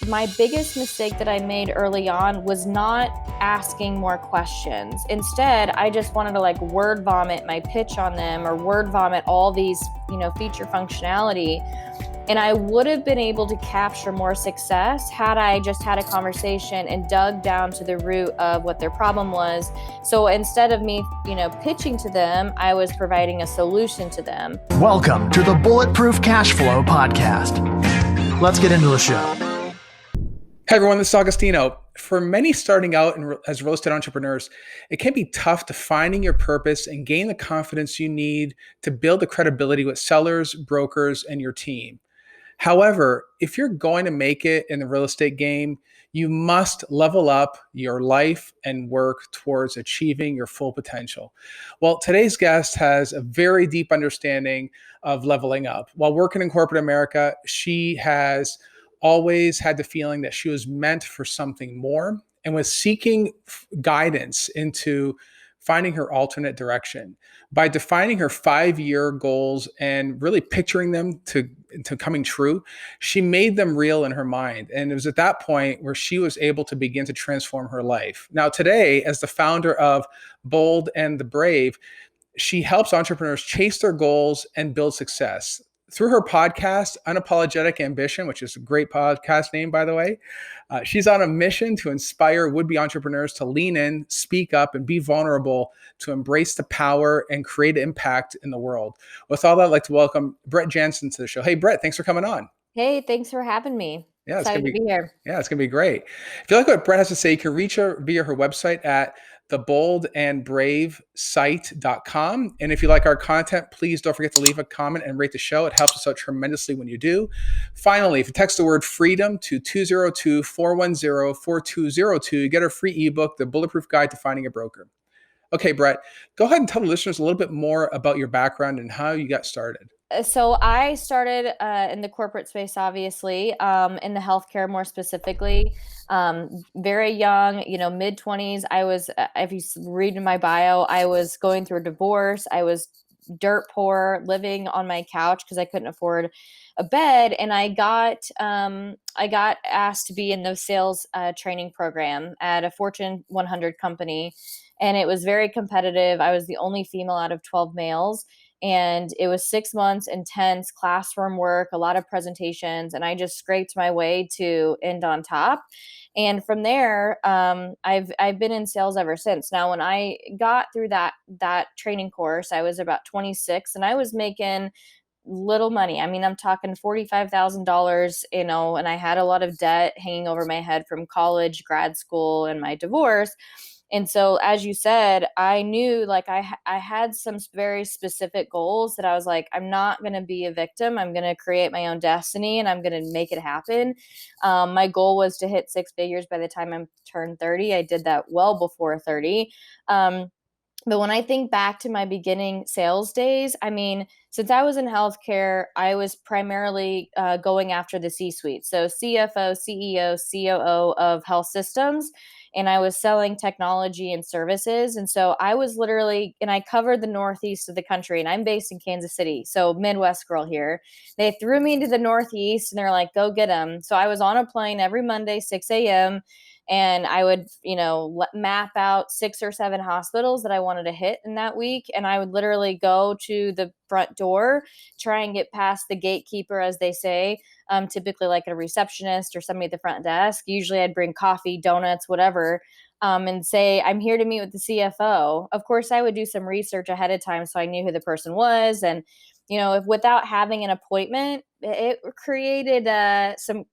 my biggest mistake that I made early on was not asking more questions. Instead, I just wanted to like word vomit my pitch on them or word vomit all these, feature functionality. And I would have been able to capture more success had I just had a conversation and dug down to the root of what their problem was. So instead of me, pitching to them, I was providing a solution to them. Welcome to the Bulletproof Cashflow podcast. Let's get into the show. Hey everyone, this is Augustino. For many starting out as real estate entrepreneurs, it can be tough to finding your purpose and gain the confidence you need to build the credibility with sellers, brokers, and your team. However, if you're going to make it in the real estate game, you must level up your life and work towards achieving your full potential. Well, today's guest has a very deep understanding of leveling up. While working in corporate America, she has always had the feeling that she was meant for something more and was seeking guidance into finding her alternate direction. By defining her 5-year goals and really picturing them to coming true, she made them real in her mind. And it was at that point where she was able to begin to transform her life. Now today, as the founder of Bold and the Brave, she helps entrepreneurs chase their goals and build success. Through her podcast, Unapologetic Ambition, which is a great podcast name, by the way, she's on a mission to inspire would-be entrepreneurs to lean in, speak up, and be vulnerable to embrace the power and create impact in the world. With all that, I'd like to welcome Brett Jansen to the show. Hey, Brett, thanks for coming on. Hey, thanks for having me. Yeah, Excited to be here. Yeah, it's going to be great. If you like what Brett has to say, you can reach her via her website at theboldandbravesite.com. And if you like our content, please don't forget to leave a comment and rate the show. It helps us out tremendously when you do. Finally, if you text the word freedom to 202-410-4202, you get our free ebook, The Bulletproof Guide to Finding a Broker. Okay, Brett, go ahead and tell the listeners a little bit more about your background and how you got started. So I started in the corporate space, obviously, in the healthcare more specifically. Very young, mid-20s. I was, if you read in my bio, I was going through a divorce. I was dirt poor, living on my couch because I couldn't afford a bed. And I got asked to be in the sales training program at a Fortune 100 company. And it was very competitive. I was the only female out of 12 males. And it was 6 months, intense classroom work, a lot of presentations, and I just scraped my way to end on top. And from there, I've been in sales ever since. Now, when I got through that training course, I was about 26, and I was making little money. I mean, I'm talking $45,000, and I had a lot of debt hanging over my head from college, grad school, and my divorce. And so, as you said, I knew like I had some very specific goals that I was like, I'm not going to be a victim. I'm going to create my own destiny and I'm going to make it happen. My goal was to hit 6 figures by the time I turned 30. I did that well before 30. But when I think back to my beginning sales days, I mean, since I was in healthcare, I was primarily going after the C-suite. So CFO, CEO, COO of health systems. And I was selling technology and services. And so I was literally, and I covered the Northeast of the country, and I'm based in Kansas City. So Midwest girl here. They threw me into the Northeast and they're like, go get them. So I was on a plane every Monday, 6 a.m. And I would, map out 6 or 7 hospitals that I wanted to hit in that week. And I would literally go to the front door, try and get past the gatekeeper, as they say, typically like a receptionist or somebody at the front desk. Usually I'd bring coffee, donuts, whatever, and say, I'm here to meet with the CFO. Of course, I would do some research ahead of time so I knew who the person was. And if without having an appointment, it created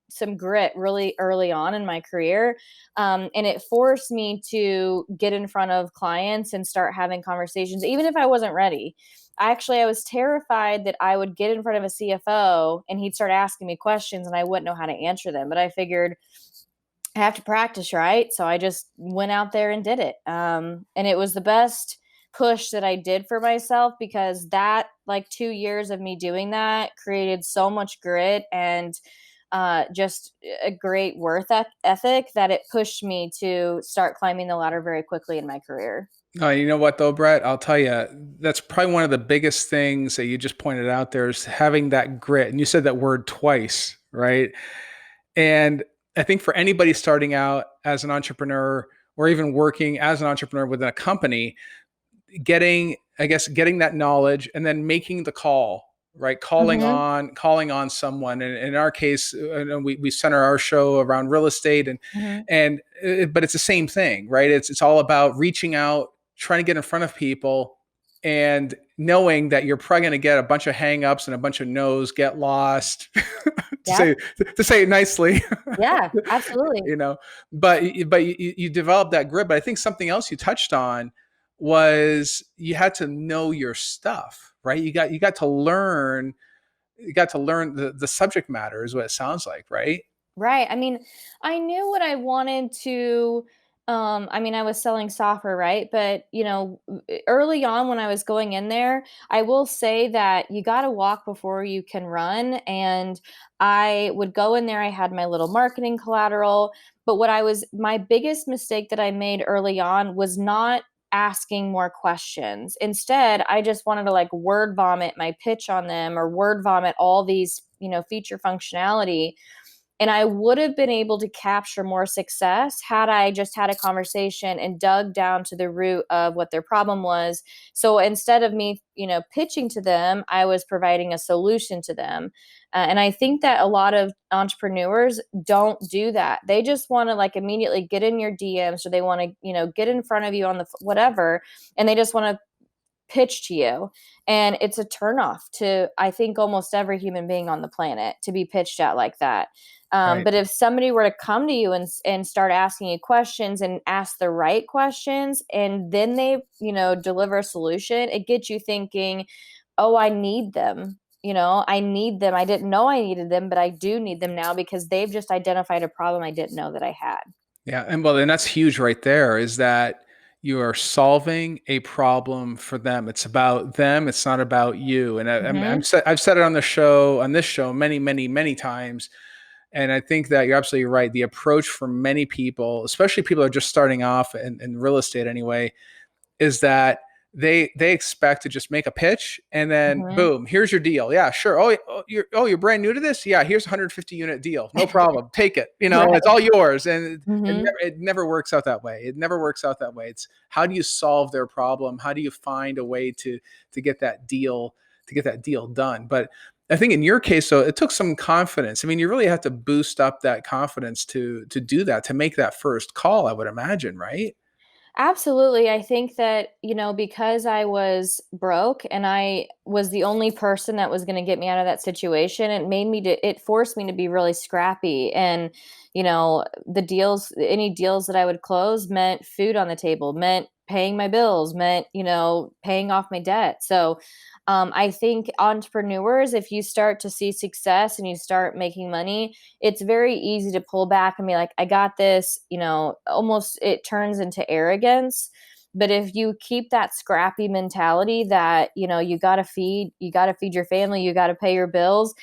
some grit really early on in my career. And it forced me to get in front of clients and start having conversations, even if I wasn't ready. I was terrified that I would get in front of a CFO and he'd start asking me questions and I wouldn't know how to answer them. But I figured I have to practice, right? So I just went out there and did it. And it was the best push that I did for myself, because that like 2 years of me doing that created so much grit and just a great work ethic that it pushed me to start climbing the ladder very quickly in my career. You know what though, Brett? I'll tell you, that's probably one of the biggest things that you just pointed out there is having that grit. And you said that word twice, right? And I think for anybody starting out as an entrepreneur or even working as an entrepreneur within a company, getting that knowledge and then making the call, right? Mm-hmm. Calling on someone. And in our case, we center our show around real estate Mm-hmm. but it's the same thing, right? It's all about reaching out, trying to get in front of people and knowing that you're probably going to get a bunch of hangups and a bunch of no's, get lost, Yeah. to say it nicely, Yeah, absolutely. you know, but you develop that grit. But I think something else you touched on was you had to know your stuff, right? You got to learn the subject matter is what it sounds like, right? Right. I mean, I knew what I wanted to. I mean, I was selling software, right? But, early on when I was going in there, I will say that you got to walk before you can run. And I would go in there, I had my little marketing collateral. But my biggest mistake that I made early on was not asking more questions. Instead, I just wanted to like word vomit my pitch on them or word vomit all these, feature functionality, and I would have been able to capture more success had I just had a conversation and dug down to the root of what their problem was. So instead of me, pitching to them, I was providing a solution to them. And I think that a lot of entrepreneurs don't do that. They just want to like immediately get in your DMs, or they want to, get in front of you on the whatever, and they just want to pitch to you. And it's a turnoff to, I think, almost every human being on the planet to be pitched at like that. Right. But if somebody were to come to you and start asking you questions and ask the right questions, and then they, deliver a solution, it gets you thinking, oh, I need them. I need them. I didn't know I needed them, but I do need them now because they've just identified a problem I didn't know that I had. Yeah. And that's huge right there, is that you are solving a problem for them. It's about them. It's not about you. And Mm-hmm. I've said it on this show many, many, many times. And I think that you're absolutely right. The approach for many people, especially people who are just starting off in real estate anyway, is that they expect to just make a pitch and then Mm-hmm. boom, here's your deal. Yeah, sure. You're brand new to this. Yeah, here's a 150 unit deal. No problem. Take it. Right. It's all yours. And Mm-hmm. it never works out that way. It never works out that way. It's how do you solve their problem? How do you find a way to get that deal done? But I think in your case, so it took some confidence. I mean, you really have to boost up that confidence to do that, to make that first call, I would imagine, right? Absolutely. I think that, because I was broke and I was the only person that was going to get me out of that situation, it forced me to be really scrappy. And, any deals that I would close meant food on the table, meant paying my bills, meant, paying off my debt. So, I think entrepreneurs, if you start to see success and you start making money, it's very easy to pull back and be like, I got this, almost it turns into arrogance. But if you keep that scrappy mentality that, you got to feed your family, you got to pay your bills,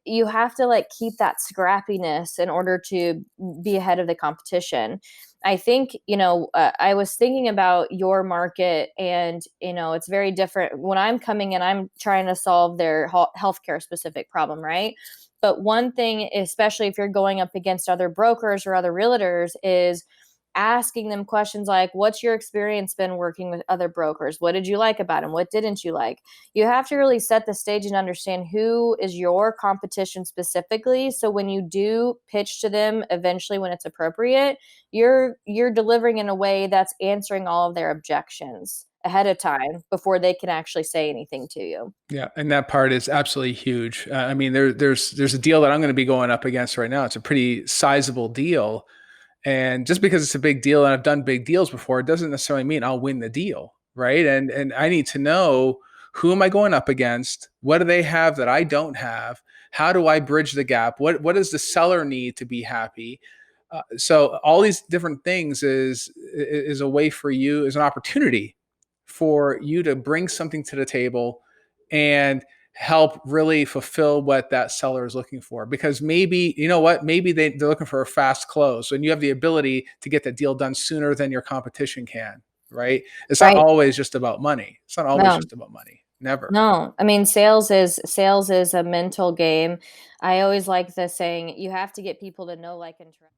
you have to like keep that scrappiness in order to be ahead of the competition. I think, I was thinking about your market, and, it's very different. When I'm coming in, I'm trying to solve their healthcare specific problem, right? But one thing, especially if you're going up against other brokers or other realtors, is asking them questions like, what's your experience been working with other brokers? What did you like about them? What didn't you like? You have to really set the stage and understand who is your competition specifically. So when you do pitch to them, eventually when it's appropriate, you're delivering in a way that's answering all of their objections ahead of time before they can actually say anything to you. Yeah, and that part is absolutely huge. I mean, there's a deal that I'm going to be going up against right now. It's a pretty sizable deal, and just because it's a big deal and I've done big deals before, it doesn't necessarily mean I'll win the deal, right? And I need to know, who am I going up against? What do they have that I don't have? How do I bridge the gap? What does the seller need to be happy? So all these different things is a way for you, is an opportunity for you to bring something to the table and help really fulfill what that seller is looking for. Because maybe, you know what, maybe they're looking for a fast close and you have the ability to get that deal done sooner than your competition can, right? It's not Right. always just about money. It's not always No. just about money. Never. No, I mean, sales is a mental game. I always like the saying, you have to get people to know, like, and trust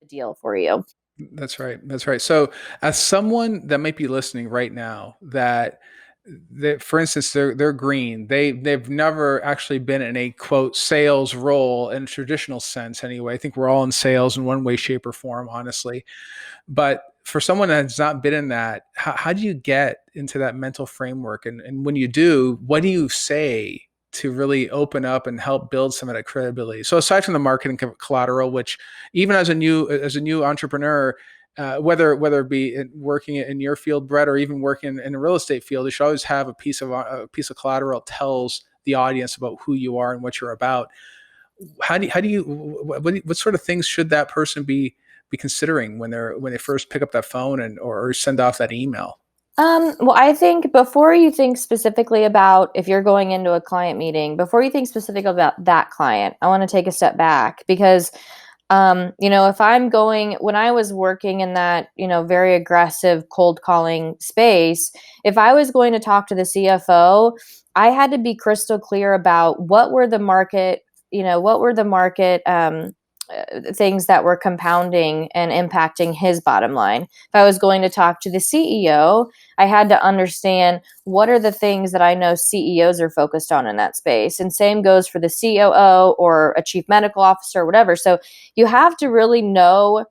the deal for you. That's right. That's right. So, as someone that might be listening right now, for instance, they're green. They've never actually been in a quote sales role in a traditional sense. Anyway, I think we're all in sales in one way, shape, or form, honestly. But for someone that's not been in that, how do you get into that mental framework? And when you do, what do you say to really open up and help build some of that credibility? So aside from the marketing collateral, which even as a new entrepreneur, whether it be working in your field, Brett, or even working in a real estate field, you should always have a piece of collateral that tells the audience about who you are and what you're about. How do you what sort of things should that person be considering when they first pick up that phone or send off that email? Well, I think before you think specifically about if you're going into a client meeting, before you think specific about that client, I want to take a step back because if when I was working in that, very aggressive cold calling space, if I was going to talk to the CFO, I had to be crystal clear about what were the market things that were compounding and impacting his bottom line. If I was going to talk to the CEO, I had to understand what are the things that I know CEOs are focused on in that space. And same goes for the COO or a chief medical officer or whatever. So you have to really know,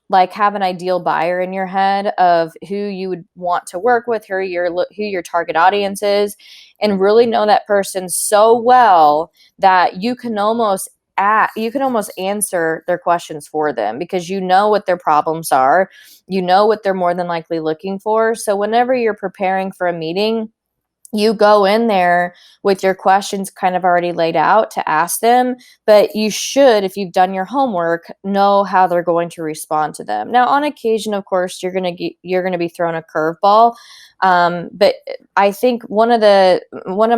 like, have an ideal buyer in your head of who you would want to work with, who your target audience is, and really know that person so well that you can almost answer their questions for them because you know what their problems are, you know what they're more than likely looking for. So whenever you're preparing for a meeting, you go in there with your questions kind of already laid out to ask them, but you should, if you've done your homework, know how they're going to respond to them. Now, on occasion, of course, you're gonna be thrown a curveball, but I think one of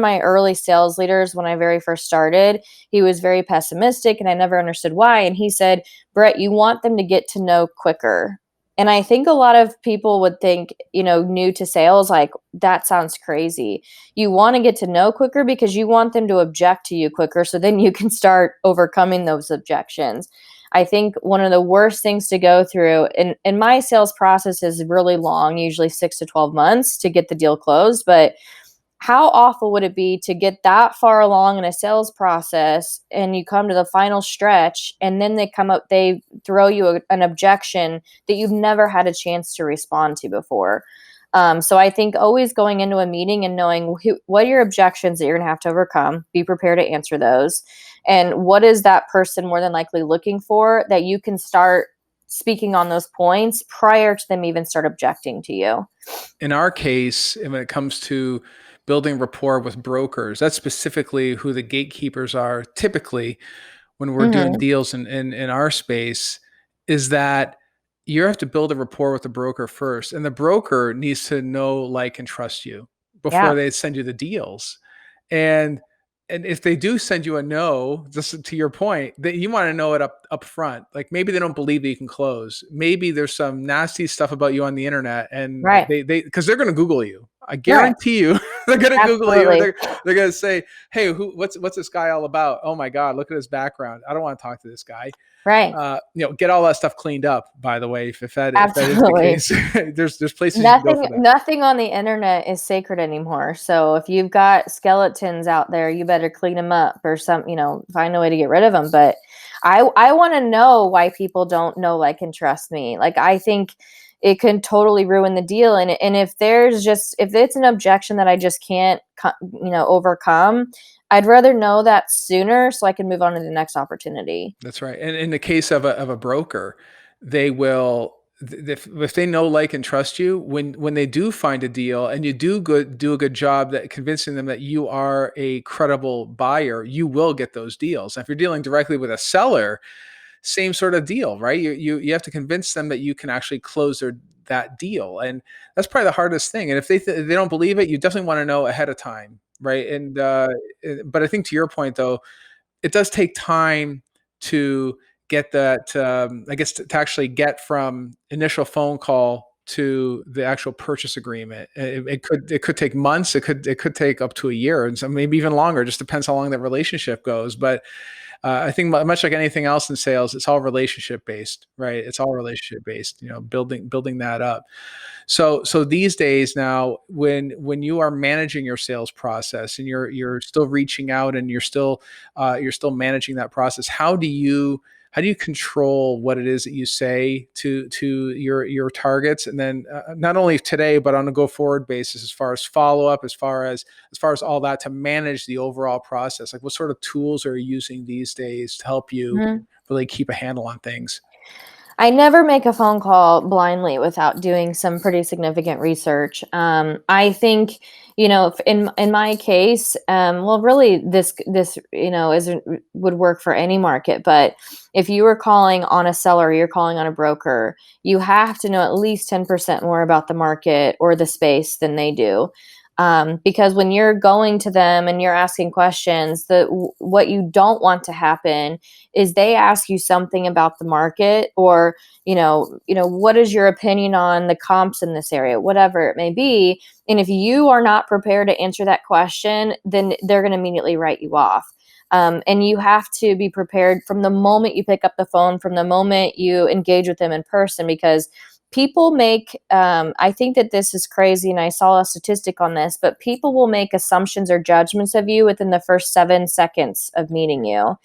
my early sales leaders when I very first started, he was very pessimistic, and I never understood why. And he said, "Brett, you want them to get to know quicker." And I think a lot of people would think, new to sales, like, that sounds crazy. You want to get to know quicker because you want them to object to you quicker so then you can start overcoming those objections. I think one of the worst things to go through in my sales process is really long, usually 6 to 12 months to get the deal closed, but how awful would it be to get that far along in a sales process and you come to the final stretch and then they throw you an objection that you've never had a chance to respond to before. So I think always going into a meeting and knowing what are your objections that you're going to have to overcome, be prepared to answer those. And what is that person more than likely looking for that you can start speaking on those points prior to them even start objecting to you. In our case, and when it comes to building rapport with brokers, that's specifically who the gatekeepers are typically when we're doing Mhm. deals in our space, is that you have to build a rapport with the broker first. And the broker needs to know, like, and trust you before Yeah. they send you the deals. And and if they do send you a no, just to your point, that you want to know it up front. Like, maybe they don't believe that you can close. Maybe there's some nasty stuff about you on the internet, and Right. they because they're going to Google you. I Right. guarantee you, they're going to Google you. Absolutely. They're going to say, "Hey, what's this guy all about? Oh my God, look at his background. I don't want to talk to this guy." Right. Get all that stuff cleaned up. By the way, if that is the Absolutely. case, there's places you can go Nothing for that. nothing on the internet is sacred anymore. So if you've got skeletons out there, you better clean them up or find a way to get rid of them. But I want to know why people don't know, like, and trust me. Like, I think it can totally ruin the deal. And if it's an objection that I just can't, overcome, I'd rather know that sooner so I can move on to the next opportunity. That's right. And in the case of a broker, they will, if they know, like, and trust you, when they do find a deal and you do a good job that convincing them that you are a credible buyer, you will get those deals. If you're dealing directly with a seller, same sort of deal, right? You have to convince them that you can actually close that deal, and that's probably the hardest thing. And if if they don't believe it, you definitely want to know ahead of time, right? And but I think to your point though, it does take time to get that, I guess, to actually get from initial phone call to the actual purchase agreement. It could take months. It could take up to a year, and so maybe even longer. It just depends how long that relationship goes. But I think much like anything else in sales, it's all relationship based, right? It's all relationship based. Building that up. So these days now, when you are managing your sales process and you're still reaching out and you're still managing that process, how do you control what it is that you say to your targets, and then not only today but on a go forward basis, as far as follow up, as far as all that, to manage the overall process? Like, what sort of tools are you using these days to help you Mhm. really keep a handle on things? I never make a phone call blindly without doing some pretty significant research. I think, in my case, well, really, this isn't would work for any market. But if you were calling on a seller, you're calling on a broker, you have to know at least 10% more about the market or the space than they do. Because when you're going to them and you're asking questions, what you don't want to happen is they ask you something about the market, or what is your opinion on the comps in this area, whatever it may be. And if you are not prepared to answer that question, then they're going to immediately write you off. And you have to be prepared from the moment you pick up the phone, from the moment you engage with them in person, because people make, I think that this is crazy, and I saw a statistic on this, but people will make assumptions or judgments of you within the first 7 seconds of meeting you.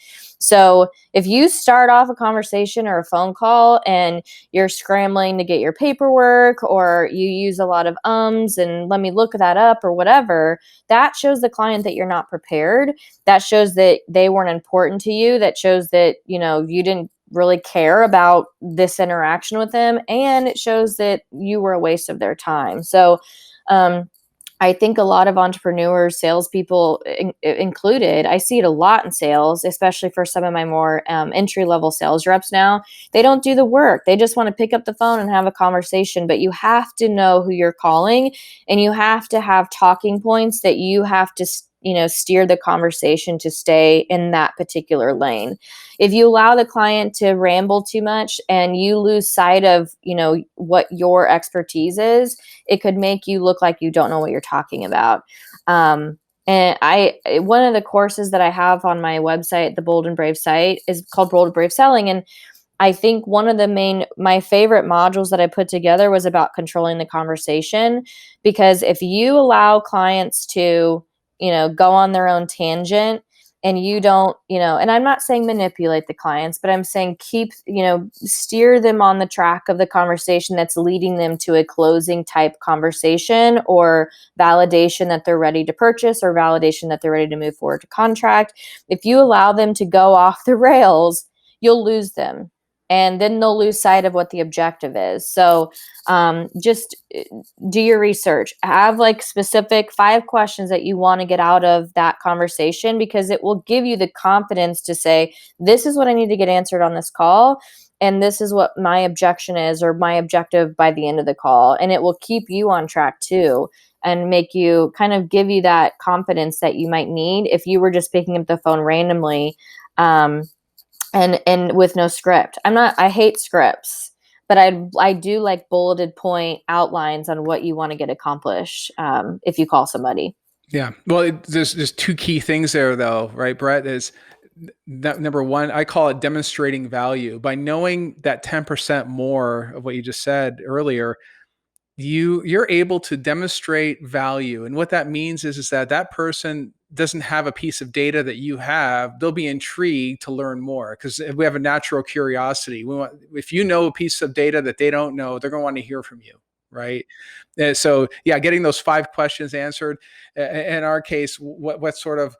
So if you start off a conversation or a phone call and you're scrambling to get your paperwork, or you use a lot of ums and let me look that up or whatever, that shows the client that you're not prepared. That shows that they weren't important to you. That shows that, you didn't really care about this interaction with them. And it shows that you were a waste of their time. So, I think a lot of entrepreneurs, salespeople included, I see it a lot in sales, especially for some of my more entry level sales reps now. They don't do the work. They just want to pick up the phone and have a conversation. But you have to know who you're calling, and you have to have talking points that you have to steer the conversation to stay in that particular lane. If you allow the client to ramble too much and you lose sight of what your expertise is, it could make you look like you don't know what you're talking about. And one of the courses that I have on my website, the Bold and Brave site, is called Bold and Brave Selling. And I think one of my favorite modules that I put together was about controlling the conversation. Because if you allow clients to, go on their own tangent, and you don't, and I'm not saying manipulate the clients, but I'm saying keep, steer them on the track of the conversation that's leading them to a closing type conversation, or validation that they're ready to purchase, or validation that they're ready to move forward to contract. If you allow them to go off the rails, you'll lose them. And then they'll lose sight of what the objective is. So just do your research. Have like specific 5 questions that you want to get out of that conversation, because it will give you the confidence to say, this is what I need to get answered on this call. And this is what my objection is, or my objective by the end of the call. And it will keep you on track too, and make you kind of give you that confidence that you might need if you were just picking up the phone randomly. And with no script. I hate scripts, but I do like bulleted point outlines on what you want to get accomplished, if you call somebody. Yeah. Well, there's two key things there, though, right, Brett? Is that number one, I call it demonstrating value. By knowing that 10% more of what you just said earlier, you're able to demonstrate value. And what that means is that person doesn't have a piece of data that you have, they'll be intrigued to learn more, because we have a natural curiosity. If you know a piece of data that they don't know, they're going to want to hear from you, right? So yeah, getting those 5 questions answered. In our case, what sort of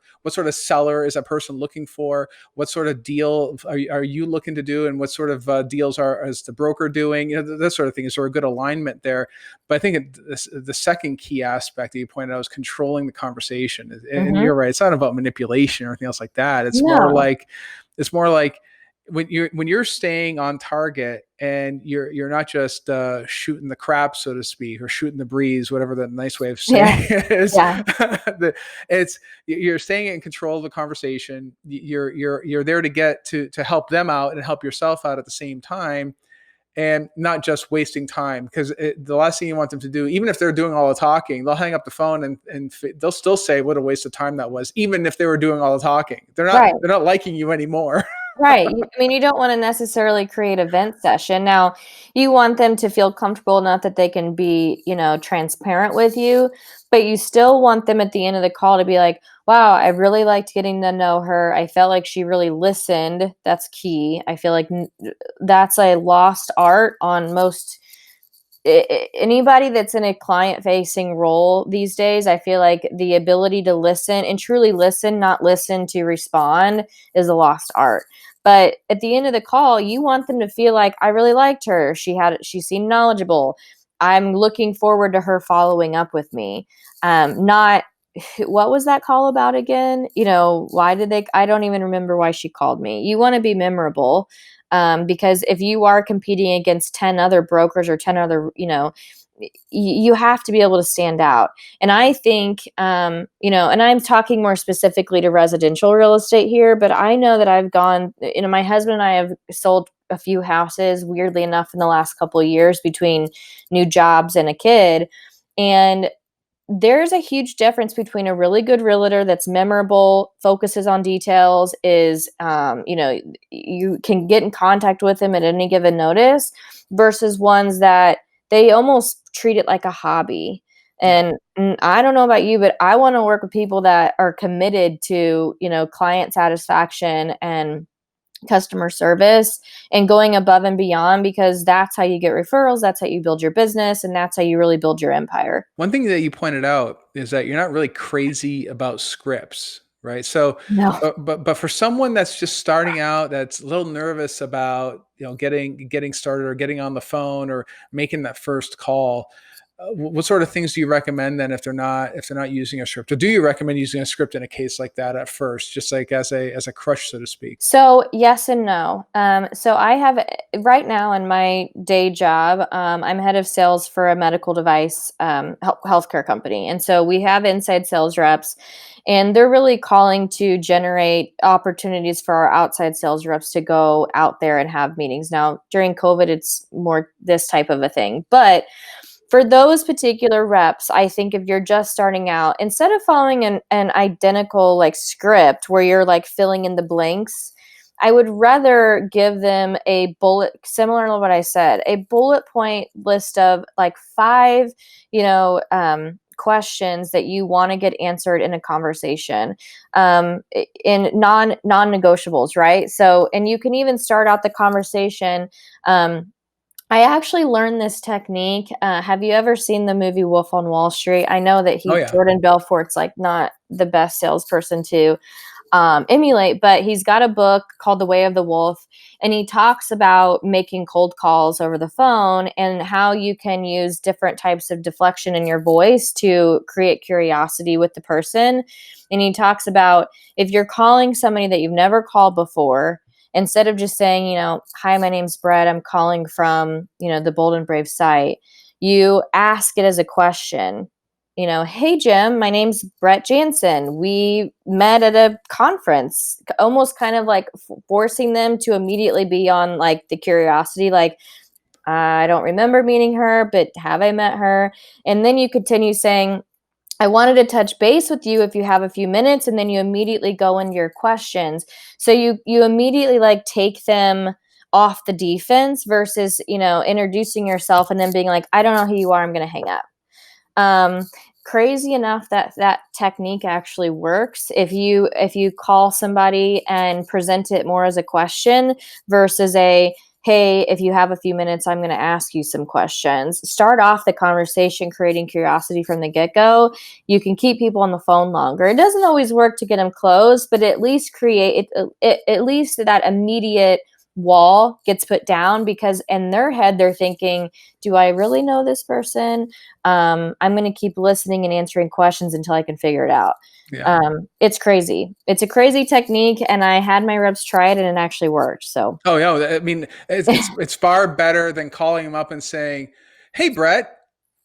seller is a person looking for? What sort of deal are you looking to do, and what sort of deals is the broker doing? That sort of thing. Is there a good alignment there? But I think the second key aspect that you pointed out is controlling the conversation. And Mm-hmm. you're right; it's not about manipulation or anything else like that. No. It's more like when you're staying on target, and you're not just shooting the crap, so to speak, or shooting the breeze, whatever the nice way of saying Yeah. it is. Yeah. It's you're staying in control of the conversation. You're there to get to help them out and help yourself out at the same time, and not just wasting time, because the last thing you want them to do, even if they're doing all the talking, they'll hang up the phone, and they'll still say what a waste of time that was, even if they were doing all the talking. Right. They're not liking you anymore. Right. I mean, you don't want to necessarily create a vent session. Now, you want them to feel comfortable enough that they can be, transparent with you, but you still want them at the end of the call to be like, wow, I really liked getting to know her. I felt like she really listened. That's key. I feel like that's a lost art on most anybody that's in a client facing role these days. I feel like the ability to listen and truly listen, not listen to respond, is a lost art. But at the end of the call, you want them to feel like, I really liked her. She seemed knowledgeable. I'm looking forward to her following up with me. Not what was that call about again? Why did I don't even remember why she called me. You want to be memorable, because if you are competing against 10 other brokers or 10 other, you have to be able to stand out. And I think, and I'm talking more specifically to residential real estate here, but I know that I've gone, my husband and I have sold a few houses, weirdly enough, in the last couple of years, between new jobs and a kid. And there's a huge difference between a really good realtor that's memorable, focuses on details, is, you can get in contact with them at any given notice, versus ones that they almost treat it like a hobby. Yeah. And I don't know about you, but I want to work with people that are committed to, client satisfaction and customer service and going above and beyond, because that's how you get referrals, that's how you build your business, and that's how you really build your empire. One thing that you pointed out is that you're not really crazy about scripts, right? So, No. but for someone that's just starting out, that's a little nervous about getting started, or getting on the phone, or making that first call, what sort of things do you recommend then, if they're not using a script? Or do you recommend using a script in a case like that at first, just like as a crush, so to speak? So yes and no. So I have right now in my day job, I'm head of sales for a medical device healthcare company, and so we have inside sales reps, and they're really calling to generate opportunities for our outside sales reps to go out there and have meetings. Now during COVID, it's more this type of a thing, but for those particular reps, I think if you're just starting out, instead of following an identical like script where you're like filling in the blanks, I would rather give them a bullet, similar to what I said, a bullet point list of like 5, questions that you want to get answered in a conversation, in non-negotiables, right? So, and you can even start out the conversation. I actually learned this technique. Have you ever seen the movie Wolf on Wall Street? I know that Oh yeah. Jordan Belfort's like not the best salesperson to emulate, but he's got a book called The Way of the Wolf, and he talks about making cold calls over the phone and how you can use different types of deflection in your voice to create curiosity with the person. And he talks about, if you're calling somebody that you've never called before, instead of just saying, hi, my name's Brett, I'm calling from, the Bold and Brave site, you ask it as a question. Hey, Jim, my name's Brett Jansen. We met at a conference, almost kind of like forcing them to immediately be on like the curiosity, like, I don't remember meeting her, but have I met her? And then you continue saying, I wanted to touch base with you if you have a few minutes, and then you immediately go into your questions. So you immediately like take them off the defense versus, introducing yourself and then being like, I don't know who you are, I'm going to hang up. Um, crazy enough that that technique actually works if you call somebody and present it more as a question versus a, hey, if you have a few minutes, I'm going to ask you some questions. Start off the conversation creating curiosity from the get-go. You can keep people on the phone longer. It doesn't always work to get them closed, but at least create at least that immediate wall gets put down, because in their head they're thinking, do I really know this person? I'm going to keep listening and answering questions until I can figure it out. Yeah. It's crazy. It's a crazy technique, and I had my reps try it, and it actually worked. So, Oh yeah, I mean, it's far better than calling him up and saying, "Hey, Brett,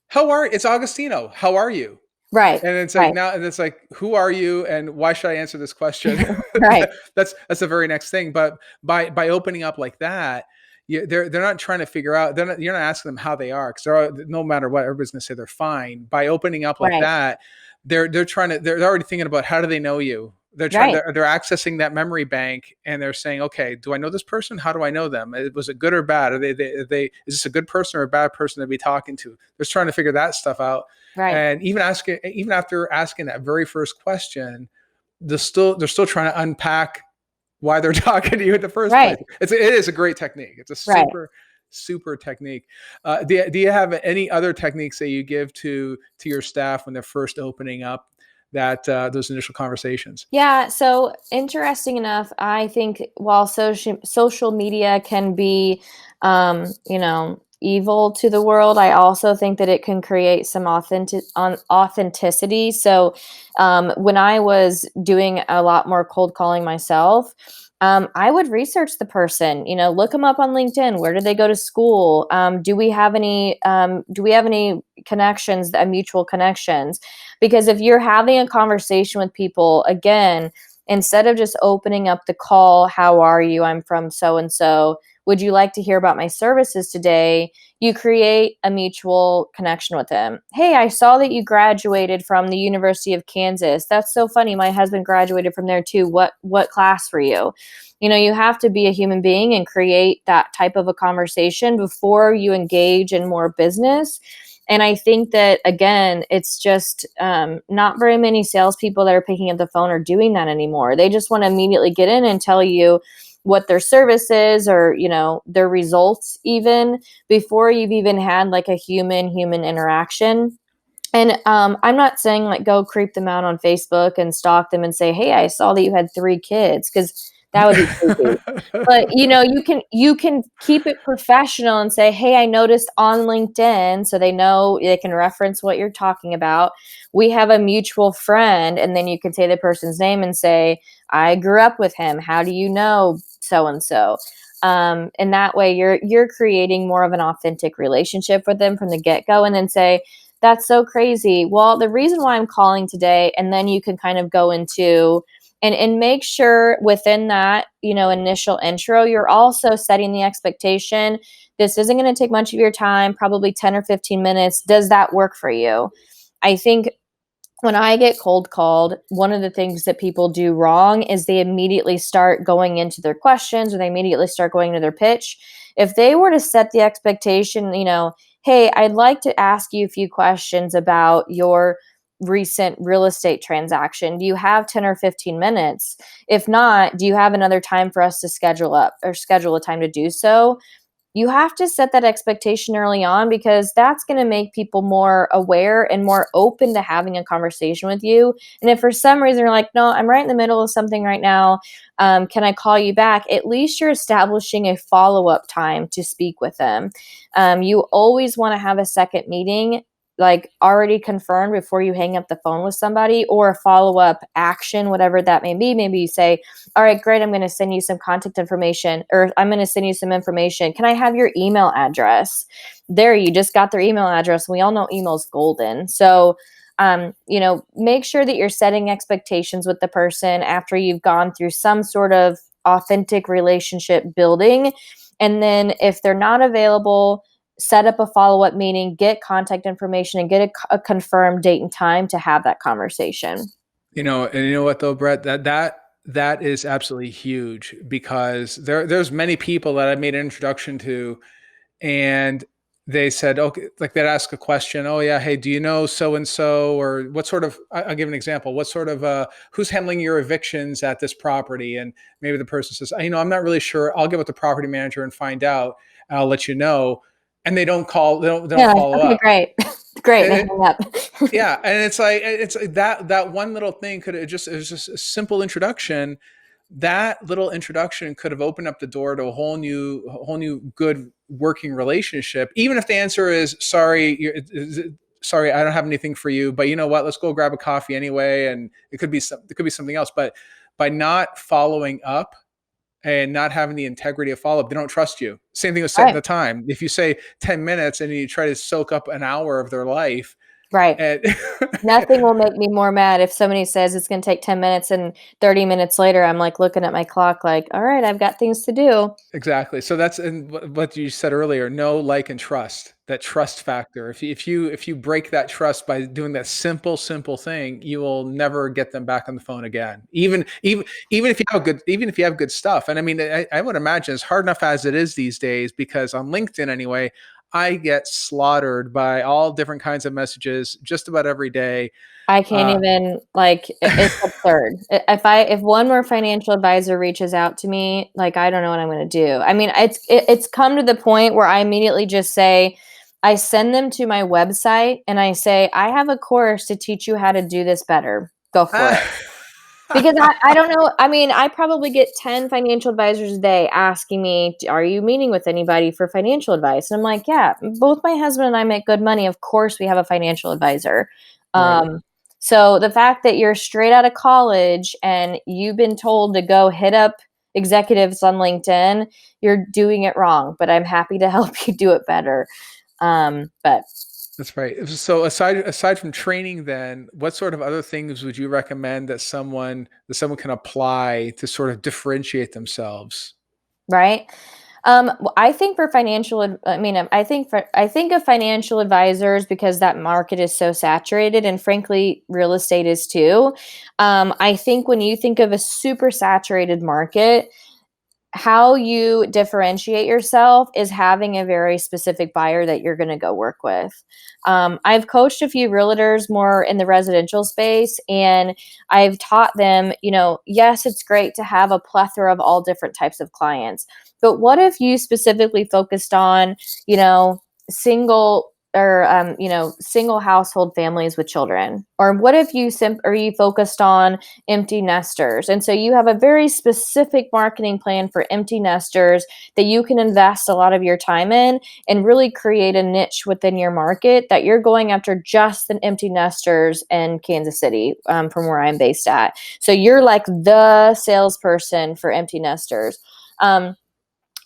how are? It's Augustino. How are you?" right, And it's like right, now, and it's like, who are you, and why should I answer this question? right, That's the very next thing. But by opening up like that, they're not trying to figure out. You're not asking them how they are, because no matter what, everybody's gonna say they're fine. By opening up like right, that, they're already thinking about, how do they know you? right, They're accessing that memory bank, and they're saying, okay, do I know this person? How do I know them? Was it good or bad? Is this a good person or a bad person to be talking to? They're trying to figure that stuff out. right, And even after asking that very first question, they're still trying to unpack why they're talking to you in the first place. right, It is a great technique. It's a right. super technique. Do you have any other techniques that you give to your staff when they're first opening up that those initial conversations? Yeah, so interesting enough, I think while social media can be, evil to the world, I also think that it can create some authenticity. So, when I was doing a lot more cold calling myself, I would research the person. Look them up on LinkedIn. Where did they go to school? Do we have any? Do we have any connections? Mutual connections? Because if you're having a conversation with people, again, instead of just opening up the call, how are you? I'm from so and so. Would you like to hear about my services today? You create a mutual connection with them. Hey, I saw that you graduated from the University of Kansas. That's so funny. My husband graduated from there too. What class were you? You have to be a human being and create that type of a conversation before you engage in more business. And I think that, again, it's just not very many salespeople that are picking up the phone are doing that anymore. They just want to immediately get in and tell you what their service is, or their results, even before you've even had like a human interaction. And I'm not saying like go creep them out on Facebook and stalk them and say, hey, I saw that you had 3 kids, because that would be creepy. But you can keep it professional and say, hey, I noticed on LinkedIn, so they know they can reference what you're talking about. We have a mutual friend, and then you can say the person's name and say, I grew up with him. How do you know so and so? And that way you're creating more of an authentic relationship with them from the get-go, and then say, that's so crazy. Well, the reason why I'm calling today, and then you can kind of go into and make sure within that, initial intro, you're also setting the expectation. This isn't going to take much of your time, probably 10 or 15 minutes. Does that work for you? I think when I get cold called, one of the things that people do wrong is they immediately start going into their questions, or they immediately start going into their pitch. If they were to set the expectation, hey, I'd like to ask you a few questions about your recent real estate transaction. Do you have 10 or 15 minutes? If not, do you have another time for us to schedule a time to do so? You have to set that expectation early on, because that's going to make people more aware and more open to having a conversation with you. And if for some reason you're like, no, I'm right in the middle of something right now, can I call you back? At least you're establishing a follow-up time to speak with them. You always want to have a second meeting like already confirmed before you hang up the phone with somebody, or a follow-up action, whatever that may be. Maybe you say, all right, great, I'm going to send you some contact information, or I'm going to send you some information. Can I have your email address? There, you just got their email address. We all know email's golden. So, make sure that you're setting expectations with the person after you've gone through some sort of authentic relationship building. And then if they're not available, set up a follow-up meeting, get contact information, and get a confirmed date and time to have that conversation. And you know what though, Brett, that is absolutely huge, because there's many people that I made an introduction to, and they said, okay, like they'd ask a question. Oh yeah. Hey, do you know so-and-so, or what sort of, I'll give an example. What sort of, who's handling your evictions at this property? And maybe the person says, I'm not really sure. I'll get with the property manager and find out. And I'll let you know. And they don't call, they don't Yeah, like, follow okay, up. great. Great. And I It, hang up. yeah. And it's like that one little thing it was just a simple introduction. That little introduction could have opened up the door to a whole new good working relationship. Even if the answer is sorry, I don't have anything for you, but you know what? Let's go grab a coffee anyway. And it could be something else. But by not following up and not having the integrity of follow up, they don't trust you. Same thing with setting Right. the time. If you say 10 minutes and you try to soak up an hour of their life, Right. and Nothing will make me more mad if somebody says it's going to take 10 minutes and 30 minutes later, I'm like looking at my clock like, all right, I've got things to do. exactly. So that's and what you said earlier. Know, like, and trust. That trust factor. If you break that trust by doing that simple thing, you will never get them back on the phone again. Even if you have good stuff. And I mean, I would imagine it's hard enough as it is these days, because on LinkedIn anyway, I get slaughtered by all different kinds of messages just about every day. I can't Uh, even like it's absurd. If one more financial advisor reaches out to me, like I don't know what I'm going to do. I mean, it's come to the point where I immediately just say I send them to my website and I say I have a course to teach you how to do this better. Go for it. Because I don't know. I mean, I probably get 10 financial advisors a day asking me, are you meeting with anybody for financial advice? And I'm like, yeah, both my husband and I make good money. Of course, we have a financial advisor. right. So the fact that you're straight out of college and you've been told to go hit up executives on LinkedIn, you're doing it wrong. But I'm happy to help you do it better. But That's right. So aside from training, then what sort of other things would you recommend that someone can apply to sort of differentiate themselves? right. I think for I mean, I think of financial advisors because that market is so saturated, and frankly, real estate is too. I think when you think of a super saturated market, how you differentiate yourself is having a very specific buyer that you're going to go work with. I've coached a few realtors more in the residential space, and I've taught them, yes, it's great to have a plethora of all different types of clients, but what if you specifically focused on, you know, single or single household families with children, or what if you focused on empty nesters. And so you have a very specific marketing plan for empty nesters that you can invest a lot of your time in and really create a niche within your market that you're going after just the empty nesters in Kansas City, from where I'm based at. So you're like the salesperson for empty nesters.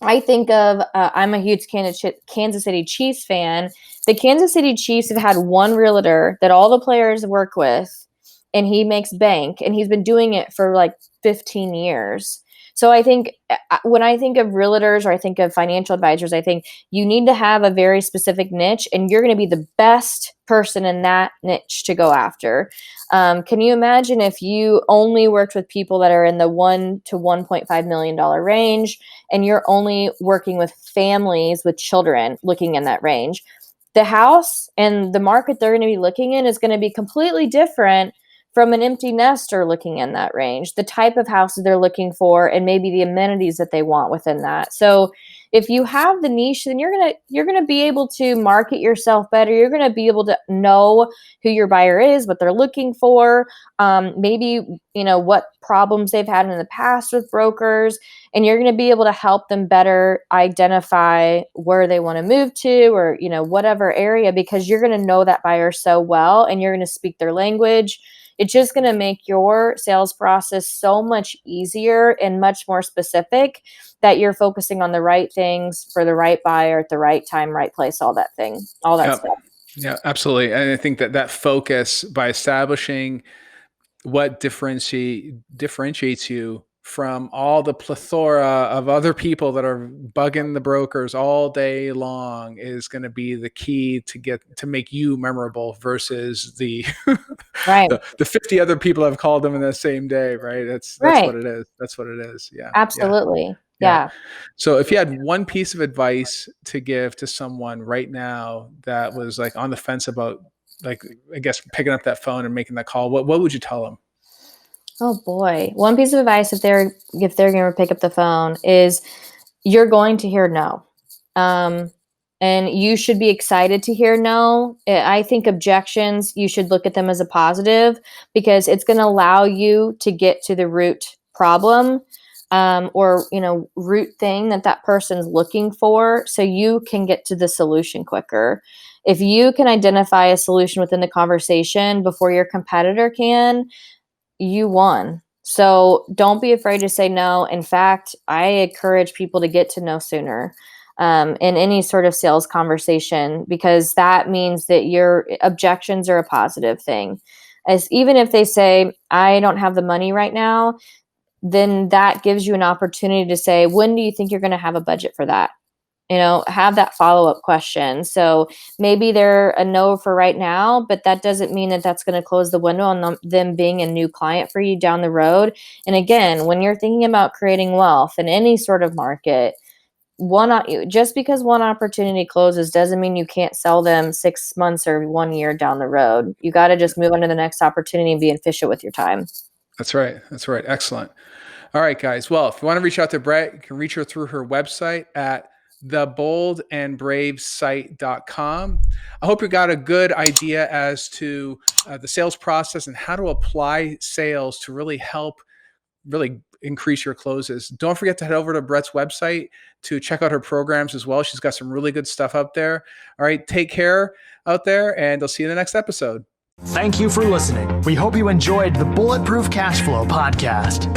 I think of, I'm a huge Kansas City Chiefs fan. The Kansas City Chiefs have had one realtor that all the players work with, and he makes bank, and he's been doing it for like 15 years. So I think when I think of realtors or I think of financial advisors, I think you need to have a very specific niche, and you're going to be the best person in that niche to go after. Can you imagine if you only worked with people that are in the $1 to $1.5 million range, and you're only working with families with children looking in that range? The house and the market they're going to be looking in is going to be completely different from an empty nester looking in that range, the type of houses they're looking for, and maybe the amenities that they want within that. So if you have the niche, then you're gonna be able to market yourself better. You're gonna be able to know who your buyer is, what they're looking for, maybe what problems they've had in the past with brokers, and you're gonna be able to help them better identify where they want to move to, or whatever area, because you're gonna know that buyer so well, and you're gonna speak their language. It's just going to make your sales process so much easier and much more specific, that you're focusing on the right things for the right buyer at the right time, right place, all that Yeah, stuff. yeah, absolutely. And I think that focus, by establishing what differentiates you from all the plethora of other people that are bugging the brokers all day long, is going to be the key to make you memorable versus the Right. the 50 other people have called them in the same day, right? That's what Right. it is. That's what it is. Yeah. Yeah. Absolutely. Yeah. So if you had one piece of advice to give to someone right now that was like on the fence about, like, I guess, picking up that phone and making that call, what would you tell them? Oh boy. One piece of advice if they're going to pick up the phone is you're going to hear no. And you should be excited to hear no. I think objections, you should look at them as a positive because it's going to allow you to get to the root problem, or, root thing that person's looking for, so you can get to the solution quicker. If you can identify a solution within the conversation before your competitor can, you won. So don't be afraid to say no. In fact, I encourage people to get to know sooner, in any sort of sales conversation, because that means that your objections are a positive thing. As even if they say, I don't have the money right now, then that gives you an opportunity to say, when do you think you're going to have a budget for that? Have that follow-up question. So maybe they're a no for right now, but that doesn't mean that that's going to close the window on them being a new client for you down the road. And again, when you're thinking about creating wealth in any sort of market, just because one opportunity closes doesn't mean you can't sell them 6 months or 1 year down the road. You got to just move on to the next opportunity and be efficient with your time. That's right. Excellent. All right, guys. Well, if you want to reach out to Brett, you can reach her through her website at theboldandbravesite.com. I hope you got a good idea as to the sales process and how to apply sales to really increase your closes. Don't forget to head over to Brett's website to check out her programs as well. She's got some really good stuff up there. All right, take care out there, and I'll see you in the next episode. Thank you for listening. We hope you enjoyed the Bulletproof Cashflow podcast.